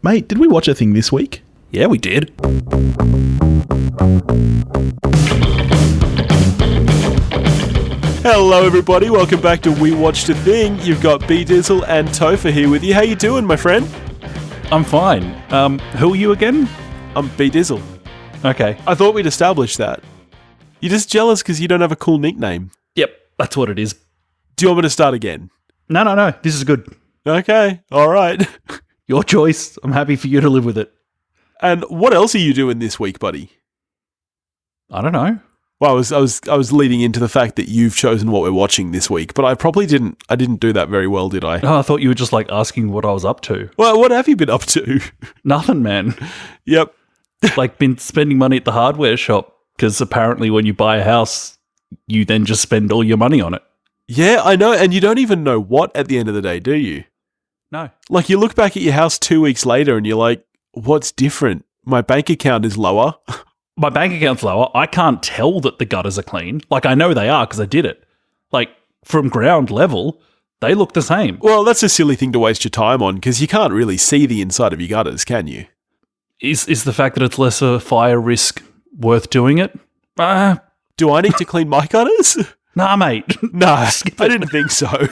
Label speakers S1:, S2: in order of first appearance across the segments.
S1: Mate, did we watch a thing this week?
S2: Yeah, we did.
S3: Hello everybody, welcome back to We Watched a Thing. You've got B-Dizzle and Topher here with you. How you doing, my friend?
S2: I'm fine. Who are you again?
S3: I'm B-Dizzle.
S2: Okay.
S3: I thought we'd established that. You're just jealous because you don't have a cool nickname.
S2: Yep, that's what it is.
S3: Do you want me to start again?
S2: No. This is good.
S3: Okay, alright.
S2: Your choice. I'm happy for you to live with it.
S3: And what else are you doing this week, buddy?
S2: I don't know.
S3: Well, I was leading into the fact that you've chosen what we're watching this week, but I didn't do that very well, did I?
S2: Oh, I thought you were just like asking what I was up to.
S3: Well, what have you been up to?
S2: Nothing, man.
S3: Yep.
S2: Like been spending money at the hardware shop because apparently when you buy a house, you then just spend all your money on it.
S3: Yeah, I know, and you don't even know what at the end of the day, do you?
S2: No.
S3: Like you look back at your house 2 weeks later and you're like, what's different? My bank account is lower.
S2: My bank account's lower. I can't tell that the gutters are clean. Like, I know they are because I did it. Like, from ground level, they look the same.
S3: Well, that's a silly thing to waste your time on because you can't really see the inside of your gutters, can you?
S2: Is the fact that it's less of a fire risk worth doing it?
S3: Do I need to clean my gutters?
S2: Nah, mate.
S3: Nah, I didn't think so.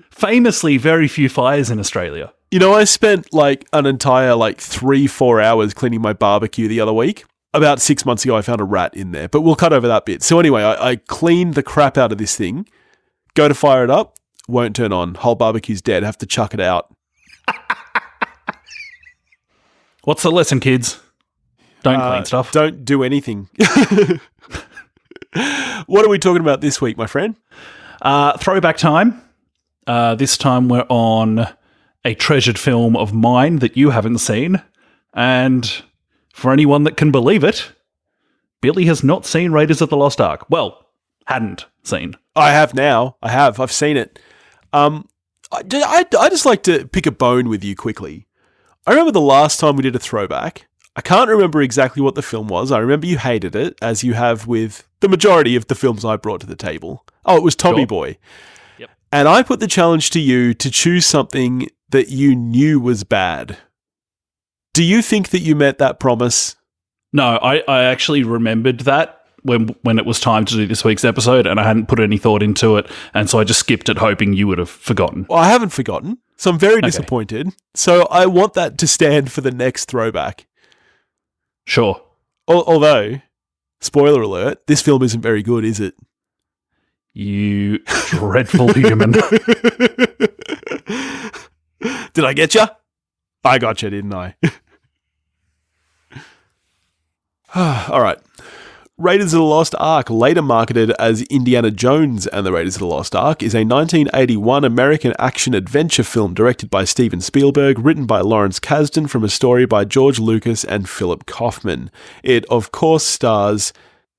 S2: Famously, very few fires in Australia.
S3: You know, I spent like an entire 3-4 hours cleaning my barbecue the other week. About 6 months ago, I found a rat in there, but we'll cut over that bit. So anyway, I cleaned the crap out of this thing, go to fire it up, won't turn on. Whole barbecue's dead, have to chuck it out.
S2: What's the lesson, kids? Don't clean stuff.
S3: Don't do anything. What are we talking about this week, my friend?
S2: Throwback time. This time we're on a treasured film of mine that you haven't seen, and for anyone that can believe it, Billy has not seen Raiders of the Lost Ark. Well, hadn't seen.
S3: I have now. I've seen it. I just like to pick a bone with you quickly. I remember the last time we did a throwback. I can't remember exactly what the film was. I remember you hated it, as you have with the majority of the films I brought to the table. Oh, it was Tommy Boy.
S2: Yep.
S3: And I put the challenge to you to choose something that you knew was bad. Do you think that you met that promise?
S2: No, I actually remembered that when it was time to do this week's episode, and I hadn't put any thought into it, and so I just skipped it hoping you would have forgotten.
S3: Well, I haven't forgotten, so I'm very disappointed. So I want that to stand for the next throwback.
S2: Sure.
S3: Although, spoiler alert, this film isn't very good, is it?
S2: You dreadful human.
S3: Did I get you? I got you, didn't I? All right. Raiders of the Lost Ark, later marketed as Indiana Jones and the Raiders of the Lost Ark, is a 1981 American action-adventure film directed by Steven Spielberg, written by Lawrence Kasdan from a story by George Lucas and Philip Kaufman. It, of course, stars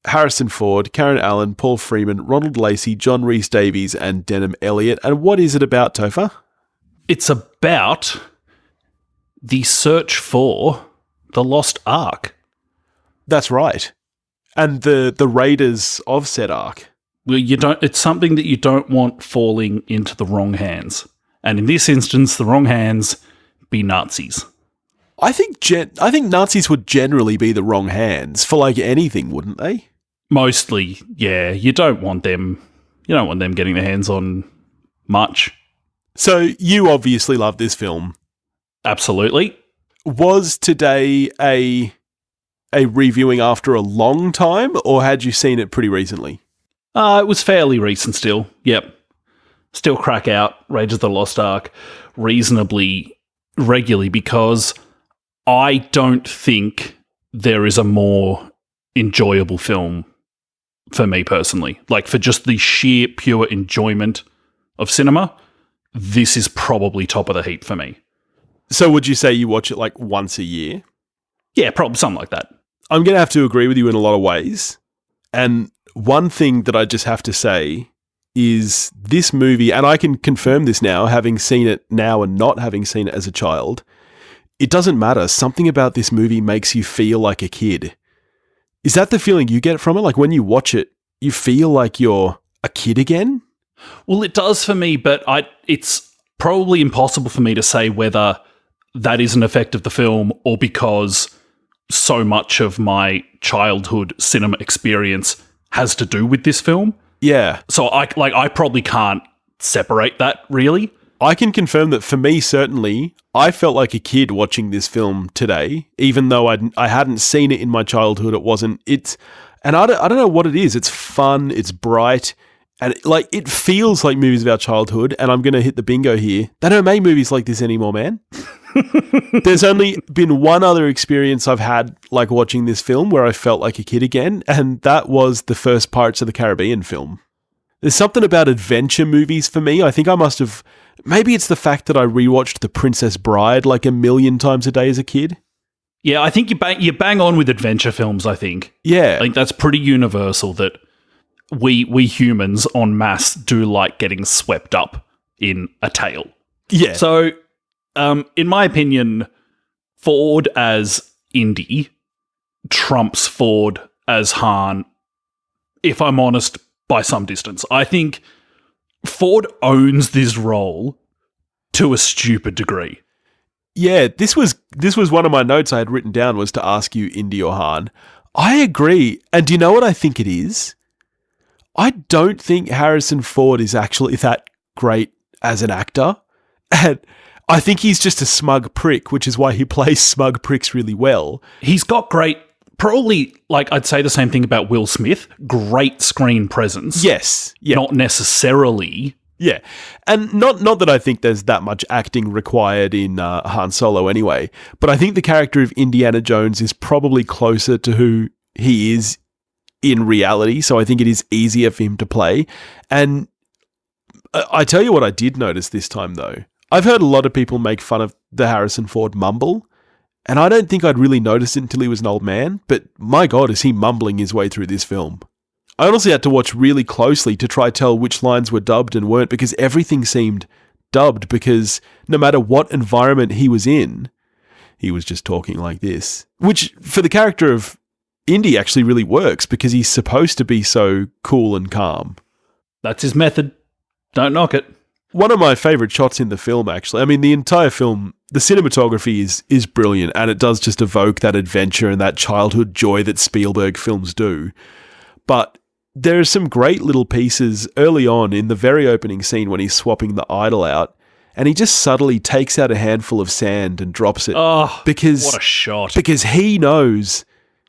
S3: Harrison Ford, Karen Allen, Paul Freeman, Ronald Lacey, John Rhys-Davies, and Denham Elliott. And what is it about, Topher?
S2: It's about the search for the Lost Ark.
S3: That's right. And the raiders of said Ark.
S2: Well, it's something that you don't want falling into the wrong hands. And in this instance, the wrong hands be Nazis.
S3: I think Nazis would generally be the wrong hands for anything, wouldn't they?
S2: Mostly, yeah. You don't want them getting their hands on much.
S3: So you obviously love this film.
S2: Absolutely.
S3: Was today a reviewing after a long time, or had you seen it pretty recently?
S2: It was fairly recent still. Yep. Still crack out Raiders of the Lost Ark reasonably regularly because I don't think there is a more enjoyable film for me personally. For just the sheer pure enjoyment of cinema, this is probably top of the heap for me.
S3: So would you say you watch it once a year?
S2: Yeah, probably something like that.
S3: I'm going to have to agree with you in a lot of ways. And one thing that I just have to say is this movie, and I can confirm this now, having seen it now and not having seen it as a child, it doesn't matter. Something about this movie makes you feel like a kid. Is that the feeling you get from it? When you watch it, you feel like you're a kid again?
S2: Well, it does for me, but it's probably impossible for me to say whether that is an effect of the film or because so much of my childhood cinema experience has to do with this film.
S3: Yeah.
S2: So I probably can't separate that really.
S3: I can confirm that for me, certainly, I felt like a kid watching this film today, even though I hadn't seen it in my childhood. And I don't know what it is. It's fun, it's bright, and it feels like movies of our childhood. And I'm going to hit the bingo here. They don't make movies like this anymore, man. There's only been one other experience I've had like watching this film where I felt like a kid again, and that was the first Pirates of the Caribbean film. There's something about adventure movies for me. I think I must have... Maybe it's the fact that I rewatched The Princess Bride like 1,000,000 times a day as a kid.
S2: Yeah, I think you bang on with adventure films, I think.
S3: Yeah.
S2: I think that's pretty universal that we humans en masse do like getting swept up in a tale.
S3: Yeah.
S2: So, in my opinion, Ford as Indy trumps Ford as Han, if I'm honest, by some distance. I think Ford owns this role to a stupid degree.
S3: Yeah, this was one of my notes I had written down was to ask you Indy or Han. I agree. And do you know what I think it is? I don't think Harrison Ford is actually that great as an actor. And I think he's just a smug prick, which is why he plays smug pricks really well.
S2: He's got great, probably, like I'd say the same thing about Will Smith, great screen presence.
S3: Yes. Yeah.
S2: Not necessarily...
S3: Yeah, and not that I think there's that much acting required in Han Solo anyway, but I think the character of Indiana Jones is probably closer to who he is in reality, so I think it is easier for him to play. And I tell you what I did notice this time, though. I've heard a lot of people make fun of the Harrison Ford mumble, and I don't think I'd really noticed it until he was an old man, but my God, is he mumbling his way through this film. I honestly had to watch really closely to try tell which lines were dubbed and weren't because everything seemed dubbed because no matter what environment he was in, he was just talking like this. Which, for the character of Indy, actually really works because he's supposed to be so cool and calm.
S2: That's his method. Don't knock it.
S3: One of my favourite shots in the film, actually. I mean, the entire film, the cinematography is brilliant and it does just evoke that adventure and that childhood joy that Spielberg films do. But there are some great little pieces early on in the very opening scene when he's swapping the idol out, and he just subtly takes out a handful of sand and drops it.
S2: Oh,
S3: because
S2: what a shot.
S3: Because he knows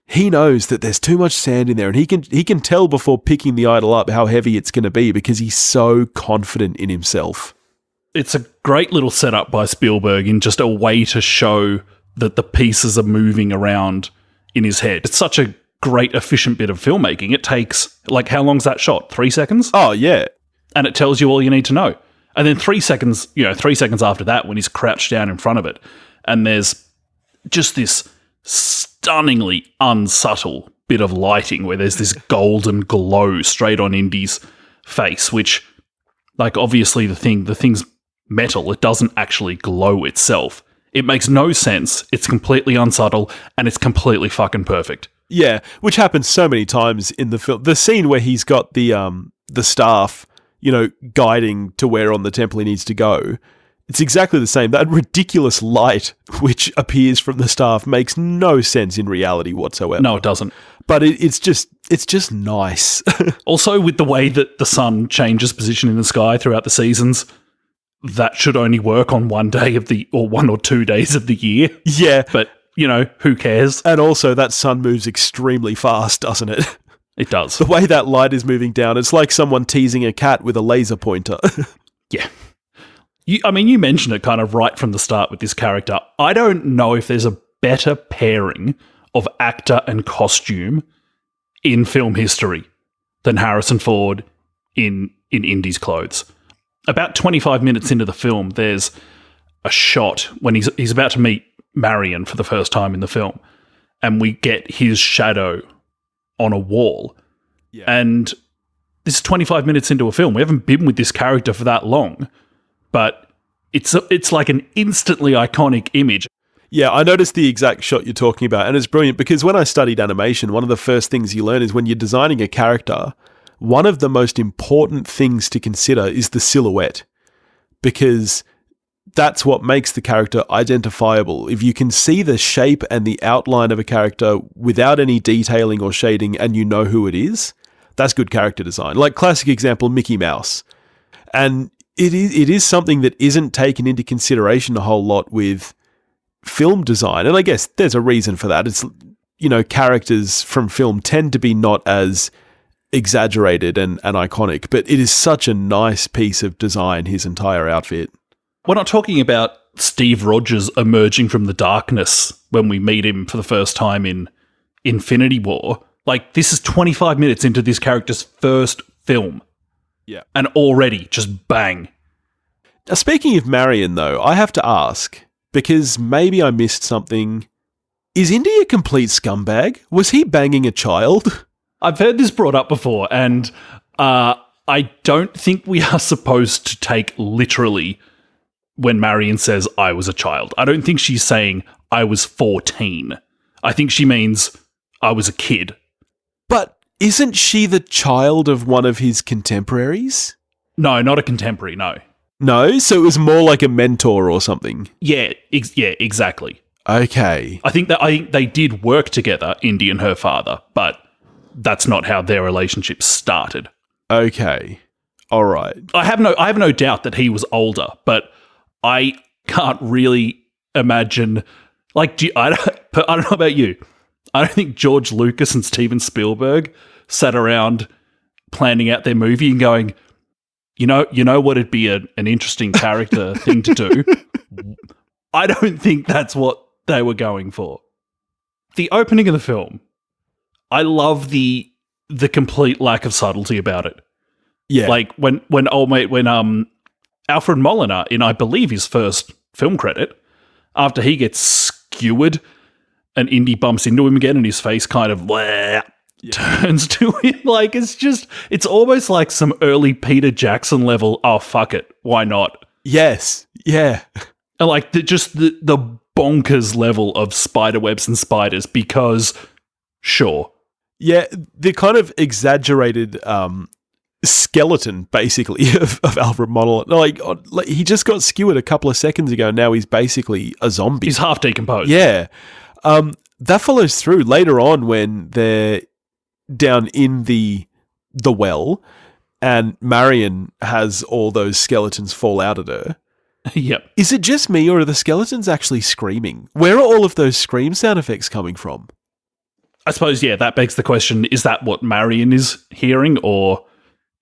S3: that there's too much sand in there, and he can tell before picking the idol up how heavy it's going to be because he's so confident in himself.
S2: It's a great little setup by Spielberg in just a way to show that the pieces are moving around in his head. It's such a great, efficient bit of filmmaking. It takes, like, how long's that shot? 3 seconds?
S3: Oh, yeah.
S2: And it tells you all you need to know. And then 3 seconds after that, when he's crouched down in front of it, and there's just this stunningly unsubtle bit of lighting where there's this golden glow straight on Indy's face, which, like, obviously the thing's metal. It doesn't actually glow itself. It makes no sense. It's completely unsubtle, and it's completely fucking perfect.
S3: Yeah, which happens so many times in the film. The scene where he's got the staff, guiding to where on the temple he needs to go. It's exactly the same. That ridiculous light which appears from the staff makes no sense in reality whatsoever.
S2: No, it doesn't.
S3: But it's just nice.
S2: Also, with the way that the sun changes position in the sky throughout the seasons, that should only work on one day or 1 or 2 days of the year.
S3: Yeah.
S2: But who cares?
S3: And also, that sun moves extremely fast, doesn't it?
S2: It does.
S3: The way that light is moving down, it's like someone teasing a cat with a laser pointer.
S2: Yeah. You mentioned it kind of right from the start with this character. I don't know if there's a better pairing of actor and costume in film history than Harrison Ford in Indy's clothes. About 25 minutes into the film, there's a shot when he's about to meet Marion for the first time in the film, and we get his shadow on a wall. Yeah. And this is 25 minutes into a film. We haven't been with this character for that long, but it's like an instantly iconic image.
S3: Yeah, I noticed the exact shot you're talking about, and it's brilliant because when I studied animation, one of the first things you learn is when you're designing a character, one of the most important things to consider is the silhouette, because that's what makes the character identifiable. If you can see the shape and the outline of a character without any detailing or shading and you know who it is, that's good character design. Like classic example, Mickey Mouse. And it is something that isn't taken into consideration a whole lot with film design. And I guess there's a reason for that. It's, characters from film tend to be not as exaggerated and iconic, but it is such a nice piece of design, his entire outfit.
S2: We're not talking about Steve Rogers emerging from the darkness when we meet him for the first time in Infinity War. Like, this is 25 minutes into this character's first film.
S3: Yeah.
S2: And already, just bang.
S3: Now, speaking of Marion, though, I have to ask, because maybe I missed something, is Indy a complete scumbag? Was he banging a child?
S2: I've heard this brought up before, and I don't think we are supposed to take literally when Marion says, I was a child. I don't think she's saying, I was 14. I think she means, I was a kid.
S3: But isn't she the child of one of his contemporaries?
S2: No, not a contemporary, no.
S3: No? So it was more like a mentor or something?
S2: Yeah, exactly.
S3: Okay.
S2: I think they did work together, Indy and her father, but that's not how their relationship started.
S3: Okay. All right.
S2: I have no doubt that he was older, but I can't really imagine. Like, I don't know about you. I don't think George Lucas and Steven Spielberg sat around planning out their movie and going, you know what would be an interesting character thing to do? I don't think that's what they were going for. The opening of the film, I love the complete lack of subtlety about it.
S3: Yeah.
S2: Like when Alfred Molina, in I believe his first film credit, after he gets skewered and Indy bumps into him again and his face kind of turns to him. Like, it's almost like some early Peter Jackson level, oh, fuck it, why not?
S3: Yes, yeah.
S2: And like the bonkers level of spiderwebs and spiders because, sure.
S3: Yeah, the kind of exaggerated skeleton, basically, of Alfred Molina. Like, he just got skewered a couple of seconds ago, and now he's basically a zombie.
S2: He's half decomposed.
S3: Yeah. That follows through later on when they're down in the well, and Marion has all those skeletons fall out at her.
S2: Yep.
S3: Is it just me, or are the skeletons actually screaming? Where are all of those scream sound effects coming from?
S2: I suppose, yeah, that begs the question, is that what Marion is hearing, or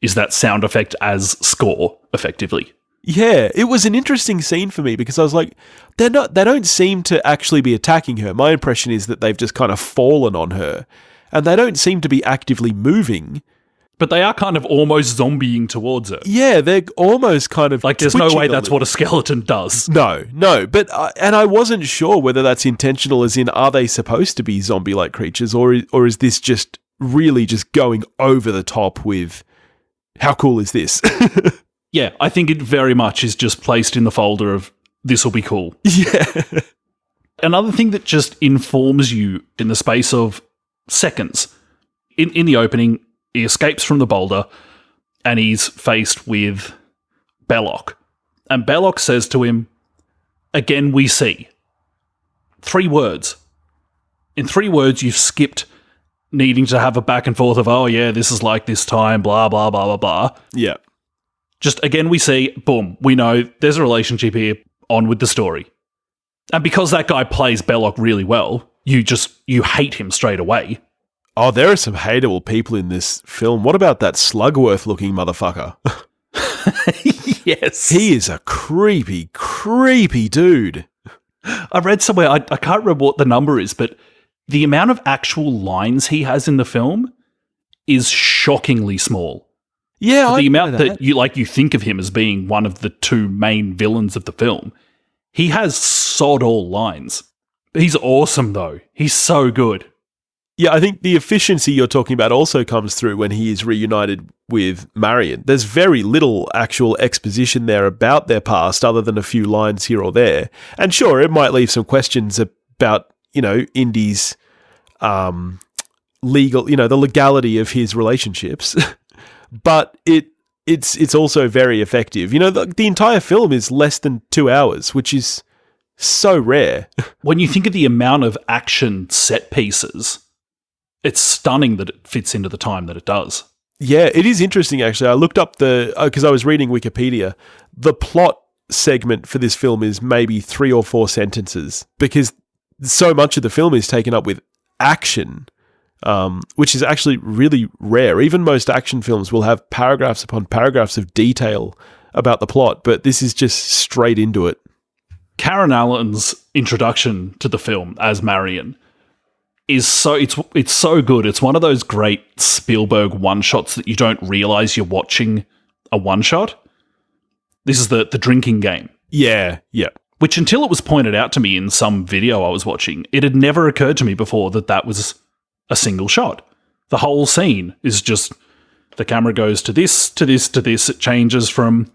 S2: is that sound effect as score, effectively?
S3: Yeah, it was an interesting scene for me because I was like, they don't seem to actually be attacking her. My impression is that they've just kind of fallen on her, and they don't seem to be actively moving.
S2: But they are kind of almost zombieing towards her.
S3: Yeah, they're almost kind of
S2: like, there's no way that's what a skeleton does.
S3: No, but and I wasn't sure whether that's intentional, as in, are they supposed to be zombie-like creatures, or is this just really just going over the top with, how cool is this?
S2: Yeah, I think it very much is just placed in the folder of, this will be cool.
S3: Yeah.
S2: Another thing that just informs you in the space of seconds, in the opening, he escapes from the boulder and he's faced with Belloc. And Belloc says to him, again we see. 3 words. In 3 words, you've skipped needing to have a back and forth of, oh yeah, this is like this time, blah, blah, blah, blah, blah.
S3: Yeah.
S2: Just, again, we see, boom, we know there's a relationship here, on with the story. And because that guy plays Belloc really well, you hate him straight away.
S3: Oh, there are some hateable people in this film. What about that Slugworth-looking motherfucker?
S2: Yes.
S3: He is a creepy, creepy dude.
S2: I read somewhere, I can't remember what the number is, but the amount of actual lines he has in the film is shockingly small.
S3: Yeah,
S2: the amount that you think of him as being one of the 2 main villains of the film, he has sod all lines. He's awesome, though. He's so good.
S3: Yeah, I think the efficiency you're talking about also comes through when he is reunited with Marion. There's very little actual exposition there about their past, other than a few lines here or there. And sure, it might leave some questions about, Indy's legal, the legality of his relationships. But it it's also very effective. You know, the entire film is less than 2 hours, which is so rare.
S2: When you think of the amount of action set pieces, it's stunning that it fits into the time that it does.
S3: Yeah, it is interesting, actually. I looked up because I was reading Wikipedia. The plot segment for this film is maybe 3 or 4 sentences because so much of the film is taken up with action, which is actually really rare. Even most action films will have paragraphs upon paragraphs of detail about the plot, but this is just straight into it.
S2: Karen Allen's introduction to the film as Marion is it's so good. It's one of those great Spielberg one-shots that you don't realize you're watching a one-shot. This is the drinking game.
S3: Yeah.
S2: Which, until it was pointed out to me in some video I was watching, it had never occurred to me before that was a single shot. The whole scene is just the camera goes to this, to this, to this. It changes from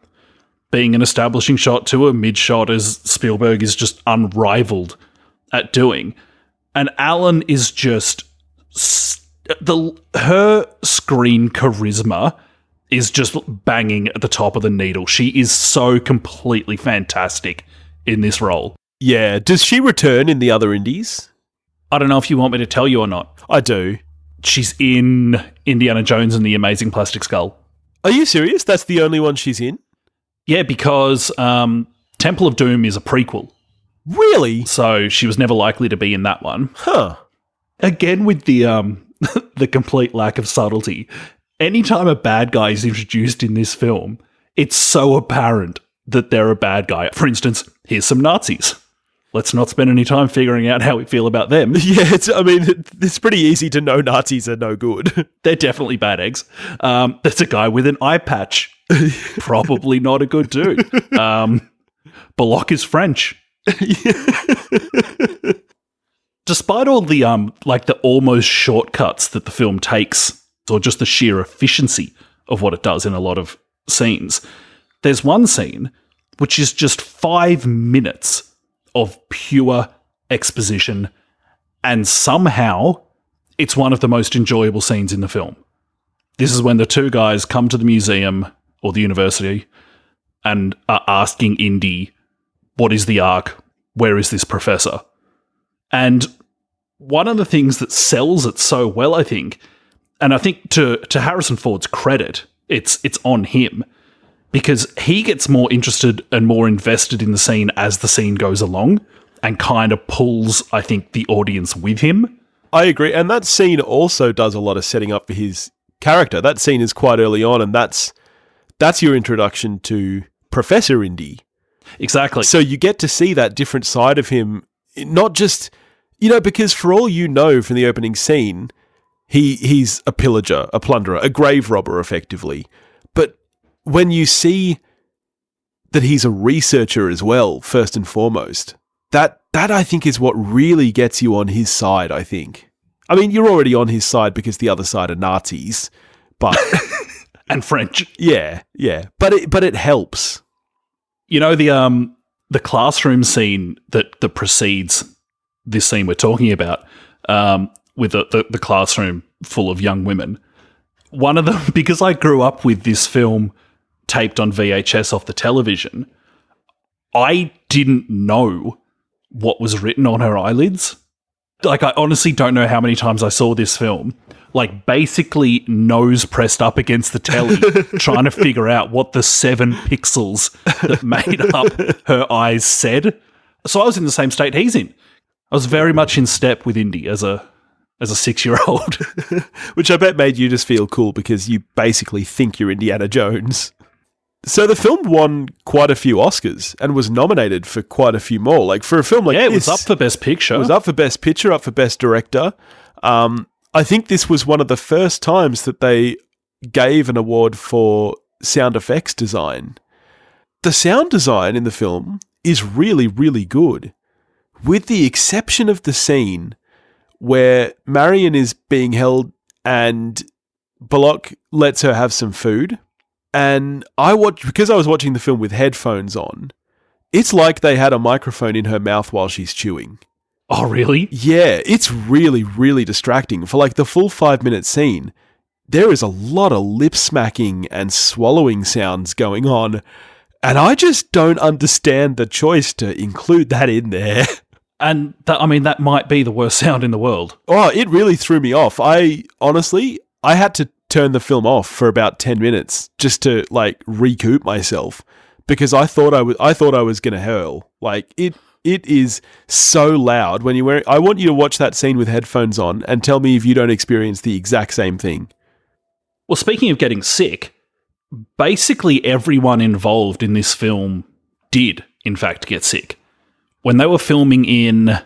S2: being an establishing shot to a mid-shot, as Spielberg is just unrivaled at doing. And Allen is just... her screen charisma is just banging at the top of the needle. She is so completely fantastic in this role.
S3: Yeah. Does she return in the other indies?
S2: I don't know if you want me to tell you or not.
S3: I do.
S2: She's in Indiana Jones and the Amazing Plastic Skull.
S3: Are you serious? That's the only one she's in?
S2: Yeah, because Temple of Doom is a prequel.
S3: Really?
S2: So she was never likely to be in that one.
S3: Huh.
S2: Again, with the the complete lack of subtlety. Anytime a bad guy is introduced in this film, it's so apparent that they're a bad guy. For instance, here's some Nazis. Let's not spend any time figuring out how we feel about them.
S3: Yeah, it's pretty easy to know Nazis are no good.
S2: They're definitely bad eggs. There's a guy with an eye patch. Probably not a good dude. Bullock is French. Despite all the the almost shortcuts that the film takes, or just the sheer efficiency of what it does in a lot of scenes, there's one scene which is just 5 minutes of pure exposition, and somehow it's one of the most enjoyable scenes in the film. This is when the two guys come to the museum or the university and are asking Indy, what is the Ark? Where is this professor? And one of the things that sells it so well, I think, and I think to Harrison Ford's credit, it's on him, because he gets more interested and more invested in the scene as the scene goes along and kind of pulls, I think, the audience with him.
S3: I agree. And that scene also does a lot of setting up for his character. That scene is quite early on, and that's your introduction to Professor Indy.
S2: Exactly.
S3: So you get to see that different side of him, not just, because for all you know from the opening scene, he's a pillager, a plunderer, a grave robber, effectively. But when you see that he's a researcher as well, first and foremost, that I think is what really gets you on his side, I think. I mean, you're already on his side because the other side are Nazis, but...
S2: and French.
S3: Yeah. But it helps.
S2: The classroom scene that precedes this scene we're talking about, with the classroom full of young women, one of them, because I grew up with this film taped on VHS off the television, I didn't know what was written on her eyelids. Like, I honestly don't know how many times I saw this film, like, basically nose pressed up against the telly, trying to figure out what the 7 pixels that made up her eyes said. So I was in the same state he's in. I was very much in step with Indy as a 6-year-old.
S3: Which I bet made you just feel cool because you basically think you're Indiana Jones. So the film won quite a few Oscars and was nominated for quite a few more. Like, for a film like this...
S2: Yeah, it was up for Best Picture.
S3: It was up for Best Picture, up for Best Director. I think this was one of the first times that they gave an award for sound effects design. The sound design in the film is really, really good, with the exception of the scene where Marion is being held and Bullock lets her have some food. And because I was watching the film with headphones on, it's like they had a microphone in her mouth while she's chewing.
S2: Oh, really?
S3: Yeah, it's really, really distracting. For like the full 5-minute scene, there is a lot of lip smacking and swallowing sounds going on, and I just don't understand the choice to include that in there.
S2: And that might be the worst sound in the world.
S3: Oh, it really threw me off. I had to turn the film off for about 10 minutes just to like recoup myself, because I thought I was going to hurl. Like it is so loud when you wear it. I want you to watch that scene with headphones on and tell me if you don't experience the exact same thing.
S2: Well, speaking of getting sick, basically everyone involved in this film did, in fact, get sick. When they were filming in,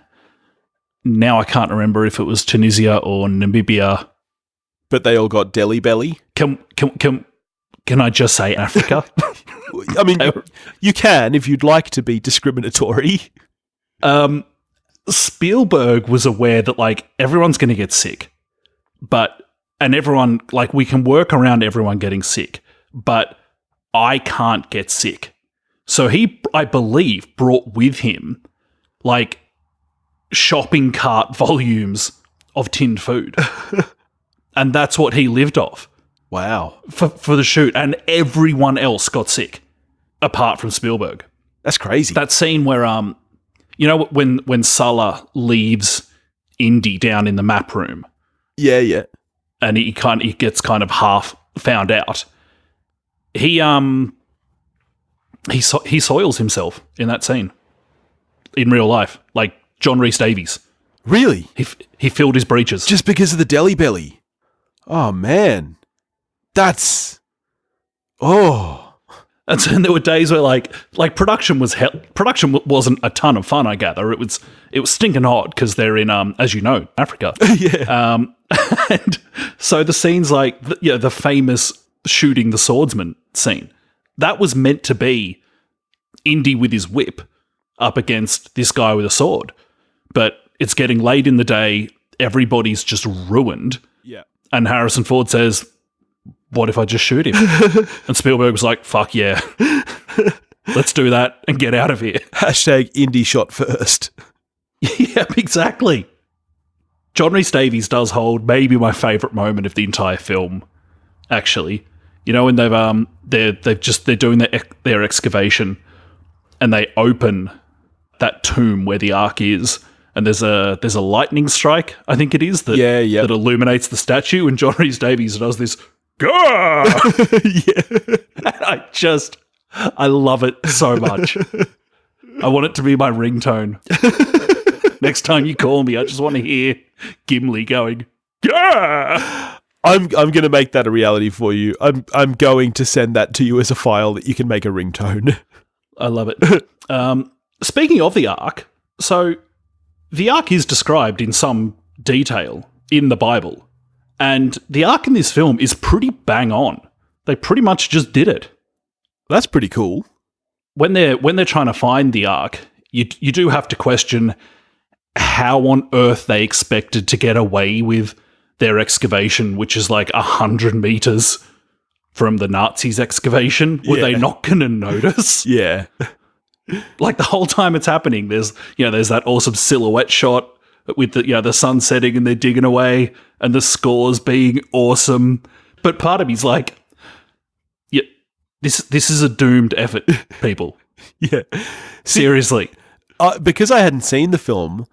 S2: now I can't remember if it was Tunisia or Namibia.
S3: But they all got deli belly.
S2: Can I just say Africa?
S3: I mean, you can if you'd like to be discriminatory.
S2: Spielberg was aware that like everyone's going to get sick, and everyone, like, we can work around everyone getting sick, but I can't get sick. So he, I believe, brought with him like shopping cart volumes of tinned food. And that's what he lived off.
S3: Wow.
S2: For the shoot. And everyone else got sick, apart from Spielberg.
S3: That's crazy.
S2: That scene where, when Sulla leaves Indy down in the map room.
S3: Yeah.
S2: And he gets kind of half found out. He soils himself in that scene. In real life. Like John Rhys Davies.
S3: Really?
S2: He filled his breeches.
S3: Just because of the deli belly? Oh, man. That's... Oh.
S2: And so there were days where like production wasn't a ton of fun, I gather. It was stinking hot because they're in, as you know, Africa.
S3: Yeah.
S2: And so the scenes like, the famous shooting the swordsman scene, that was meant to be Indy with his whip up against this guy with a sword. But it's getting late in the day. Everybody's just ruined.
S3: Yeah.
S2: And Harrison Ford says, what if I just shoot him? And Spielberg was like, fuck yeah. Let's do that and get out of here.
S3: Hashtag Indy shot first.
S2: Yeah, exactly. John Rhys Davies does hold maybe my favourite moment of the entire film, actually. You know, when they're doing their excavation and they open that tomb where the Ark is, and there's a lightning strike, I think it is, that illuminates the statue, and John Rhys Davies does this, Gah! Yeah. And I love it so much. I want it to be my ringtone. Next time you call me, I just want to hear Gimli going, Gah!
S3: I'm going to make that a reality for you. I'm going to send that to you as a file that you can make a ringtone.
S2: I love it. Speaking of the Ark, so the Ark is described in some detail in the Bible, and the Ark in this film is pretty bang on. They pretty much just did it.
S3: That's pretty cool.
S2: When they're trying to find the Ark, you do have to question how on earth they expected to get away with their excavation, which is like 100 meters from the Nazis' excavation. Were they not going to notice?
S3: Yeah.
S2: Like the whole time it's happening, there's that awesome silhouette shot with the sun setting and they're digging away and the scores being awesome. But part of me's like, yeah, this is a doomed effort, people.
S3: Yeah.
S2: Seriously.
S3: Because I hadn't seen the film,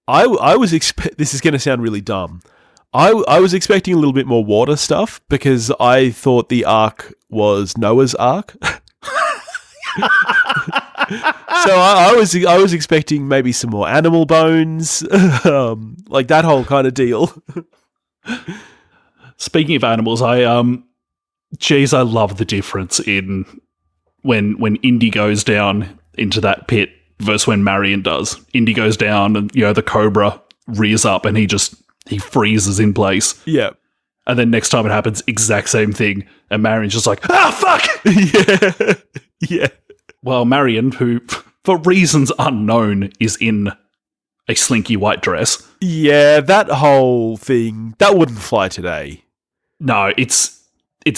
S3: I was this is going to sound really dumb. I was expecting a little bit more water stuff because I thought the Ark was Noah's Ark. So I was expecting maybe some more animal bones, like that whole kind of deal.
S2: Speaking of animals, I love the difference in when Indy goes down into that pit versus when Marion does. Indy goes down and the cobra rears up and he freezes in place.
S3: Yeah.
S2: And then next time it happens, exact same thing. And Marion's just like, fuck!
S3: Yeah. Yeah.
S2: Well, Marion, who, for reasons unknown, is in a slinky white dress.
S3: Yeah, that whole thing, that wouldn't fly today.
S2: No, it's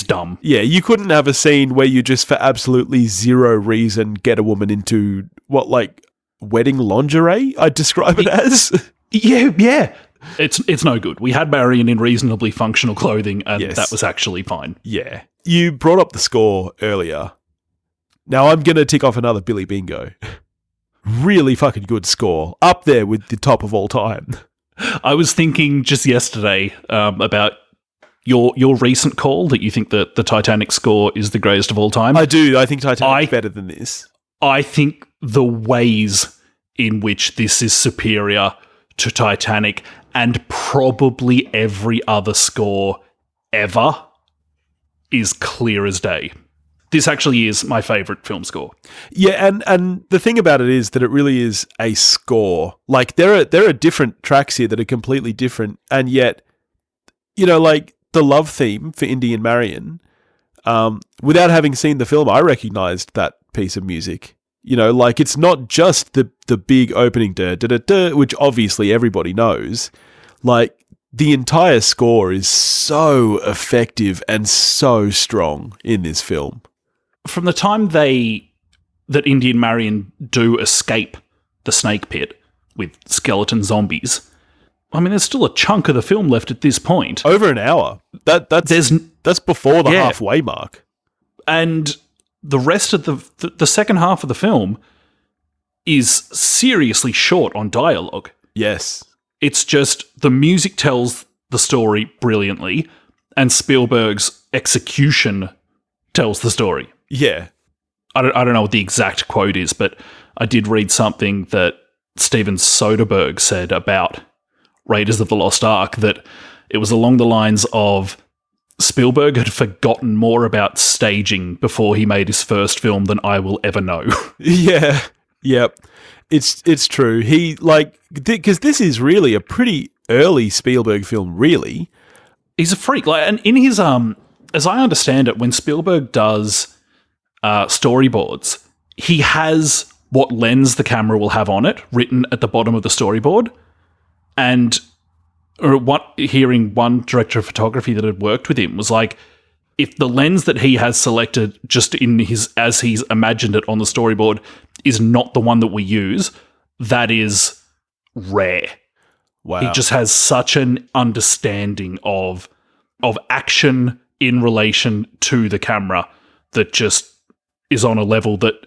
S2: dumb.
S3: Yeah, you couldn't have a scene where you just, for absolutely zero reason, get a woman into, wedding lingerie, I'd describe it as?
S2: Yeah. It's no good. We had Marion in reasonably functional clothing, and
S3: Yes.
S2: that was actually fine.
S3: Yeah. You brought up the score earlier. Now I'm going to tick off another Billy Bingo. Really fucking good score. Up there with the top of all time.
S2: I was thinking just yesterday about your recent call that you think that the Titanic score is the greatest of all time.
S3: I do. I think Titanic's better than this.
S2: I think the ways in which this is superior to Titanic and probably every other score ever is clear as day. This actually is my favourite film score.
S3: Yeah, and the thing about it is that it really is a score. Like, there are different tracks here that are completely different, and yet, like, the love theme for Indy and Marion, without having seen the film, I recognised that piece of music. Like, it's not just the big opening da-da-da-da, which obviously everybody knows. Like, the entire score is so effective and so strong in this film.
S2: From the time that Indy and Marion do escape the snake pit with skeleton zombies, I mean, there's still a chunk of the film left at this point.
S3: Over an hour. That's before the halfway mark.
S2: And the rest of the second half of the film is seriously short on dialogue.
S3: Yes.
S2: It's just the music tells the story brilliantly, and Spielberg's execution tells the story.
S3: Yeah.
S2: I don't know what the exact quote is, but I did read something that Steven Soderbergh said about Raiders of the Lost Ark, that it was along the lines of Spielberg had forgotten more about staging before he made his first film than I will ever know.
S3: Yeah. Yep. It's true. He, because this is really a pretty early Spielberg film, really.
S2: He's a freak. And in his, as I understand it, when Spielberg does storyboards, he has what lens the camera will have on it written at the bottom of the storyboard. And hearing one director of photography that had worked with him was like, if the lens that he has selected just as he's imagined it on the storyboard is not the one that we use, that is rare.
S3: Wow.
S2: He just has such an understanding of action in relation to the camera that just is on a level that,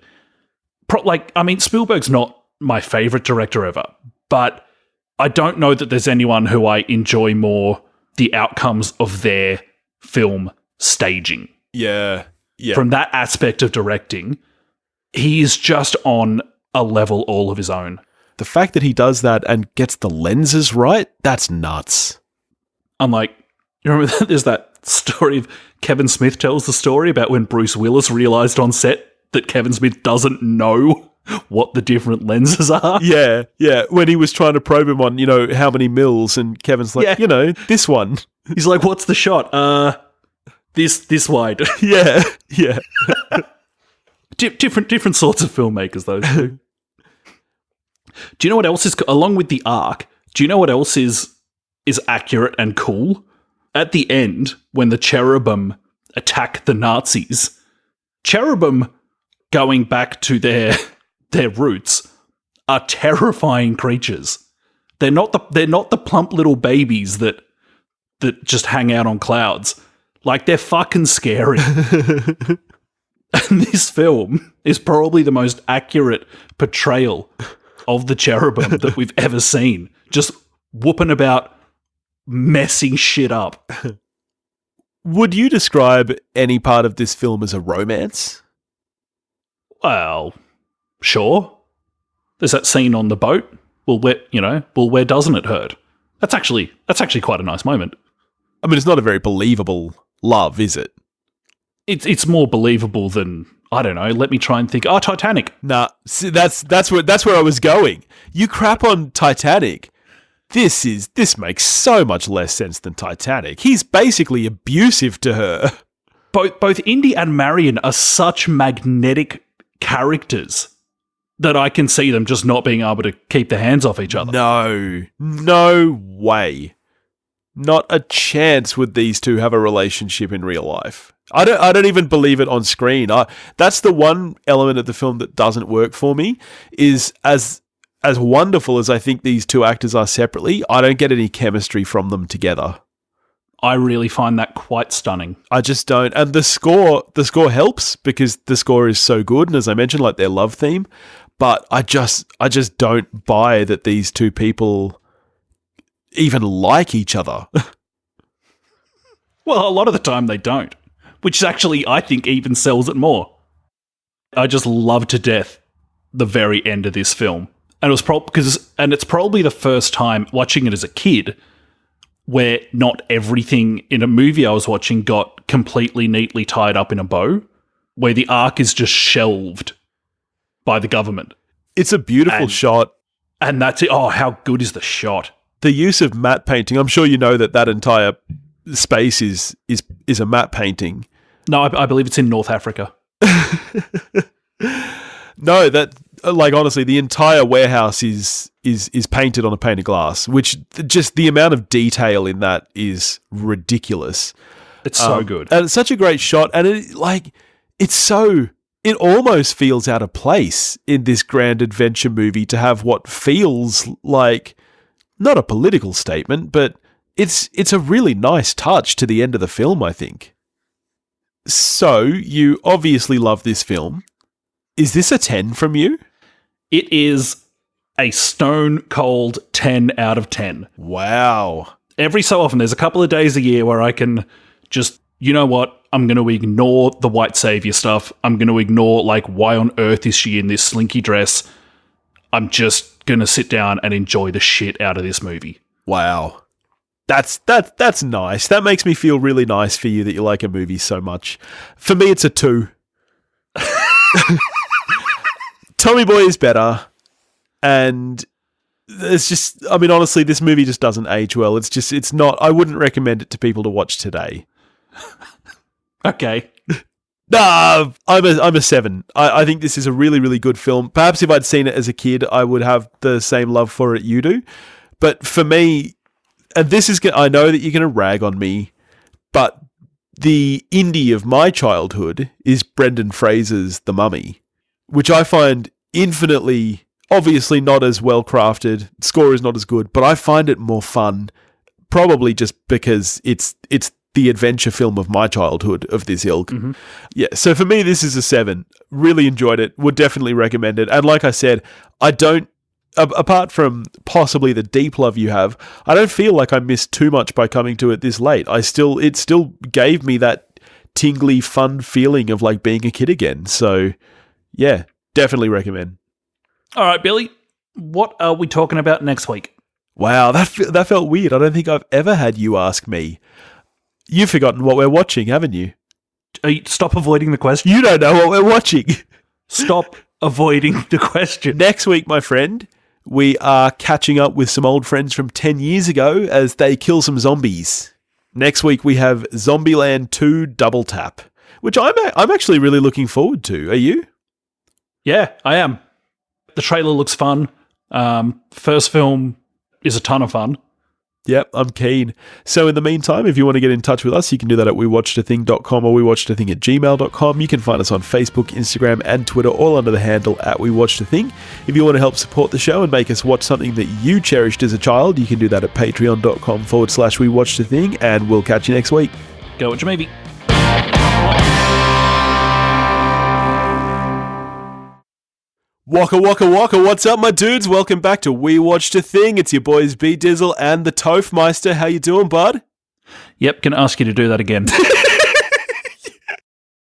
S2: Spielberg's not my favorite director ever, but I don't know that there's anyone who I enjoy more the outcomes of their film staging.
S3: Yeah. Yeah.
S2: From that aspect of directing, he is just on a level all of his own.
S3: The fact that he does that and gets the lenses right, that's nuts.
S2: Unlike, you remember there's that story of Kevin Smith tells the story about when Bruce Willis realised on set that Kevin Smith doesn't know what the different lenses are.
S3: Yeah, yeah. When he was trying to probe him on, how many mils, and Kevin's like, this one.
S2: He's like, what's the shot? This wide.
S3: Yeah, yeah.
S2: Different sorts of filmmakers, though. Do you know what else is, along with the Ark, do you know what else is accurate and cool? At the end, when the cherubim attack the Nazis, cherubim going back to their roots are terrifying creatures. They're not the plump little babies that just hang out on clouds. Like, they're fucking scary. And this film is probably the most accurate portrayal of the cherubim that we've ever seen. Just whooping about, messing shit up.
S3: Would you describe any part of this film as a romance?
S2: Well, sure. There's that scene on the boat. Well, where doesn't it hurt? That's actually quite a nice moment.
S3: I mean, it's not a very believable love, is it?
S2: It's more believable than, I don't know, let me try and think. Oh, Titanic.
S3: Nah, see, that's where I was going. You crap on Titanic. This makes so much less sense than Titanic. He's basically abusive to her.
S2: Both Indy and Marion are such magnetic characters that I can see them just not being able to keep their hands off each other.
S3: No way. Not a chance would these two have a relationship in real life. I don't even believe it on screen. That's the one element of the film that doesn't work for me, is as as wonderful as I think these two actors are separately, I don't get any chemistry from them together.
S2: I really find that quite stunning.
S3: I just don't. And the score helps because the score is so good. And as I mentioned, like their love theme, but I just don't buy that these two people even like each other.
S2: Well, a lot of the time they don't, which actually I think even sells it more. I just love to death the very end of this film. And it was it's probably the first time watching it as a kid where not everything in a movie I was watching got completely neatly tied up in a bow, where the arc is just shelved by the government. It's
S3: a beautiful shot.
S2: And that's it. Oh, how good is the shot?
S3: The use of matte painting. I'm sure you know that entire space is a matte painting.
S2: No, I believe it's in North Africa.
S3: No, that honestly, the entire warehouse is painted on a pane of glass, which just the amount of detail in that is ridiculous.
S2: It's so good,
S3: and it's such a great shot, and it almost feels out of place in this grand adventure movie to have what feels like not a political statement, but it's a really nice touch to the end of the film, I think. So, you obviously love this film. Is this a 10 from you?
S2: It is a stone cold 10 out of 10.
S3: Wow.
S2: Every so often, there's a couple of days a year where I can just, you know what, I'm going to ignore the white savior stuff. I'm going to ignore, why on earth is she in this slinky dress? I'm just going to sit down and enjoy the shit out of this movie.
S3: Wow. That's nice. That makes me feel really nice for you that you like a movie so much. For me, it's a 2. Tommy Boy is better, and it's just, honestly, this movie just doesn't age well. It's not, I wouldn't recommend it to people to watch today.
S2: Okay.
S3: Nah, I'm a 7. I think this is a really, really good film. Perhaps if I'd seen it as a kid, I would have the same love for it you do. But for me, and I know that you're going to rag on me, but the indie of my childhood is Brendan Fraser's The Mummy, which I find infinitely, obviously not as well crafted, score is not as good, but I find it more fun, probably just because it's the adventure film of my childhood of this ilk. Mm-hmm. Yeah, so for me, this is a 7. Really enjoyed it, would definitely recommend it. And like I said, I don't, apart from possibly the deep love you have, I don't feel like I missed too much by coming to it this late. It still gave me that tingly, fun feeling of being a kid again. So, yeah, definitely recommend.
S2: All right, Billy, what are we talking about next week?
S3: Wow, that felt weird. I don't think I've ever had you ask me. You've forgotten what we're watching, haven't you?
S2: Stop avoiding the question.
S3: You don't know what we're watching.
S2: Stop avoiding the question.
S3: Next week, my friend, we are catching up with some old friends from 10 years ago as they kill some zombies. Next week, we have Zombieland 2 Double Tap, which I'm actually really looking forward to. Are you?
S2: Yeah, I am. The trailer looks fun. First film is a ton of fun.
S3: Yep, I'm keen. So in the meantime, if you want to get in touch with us, you can do that at wewatchedathing.com or wewatchedathing@gmail.com. You can find us on Facebook, Instagram, and Twitter, all under the handle @wewatchedathing. If you want to help support the show and make us watch something that you cherished as a child, you can do that at patreon.com/wewatchedathing, and we'll catch you next week.
S2: Go watch your movie.
S3: Waka waka waka, what's up my dudes? Welcome back to We Watched a Thing. It's your boys B Dizzle and the Topher Meister. How you doing, bud?
S2: Yep, can I ask you to do that again?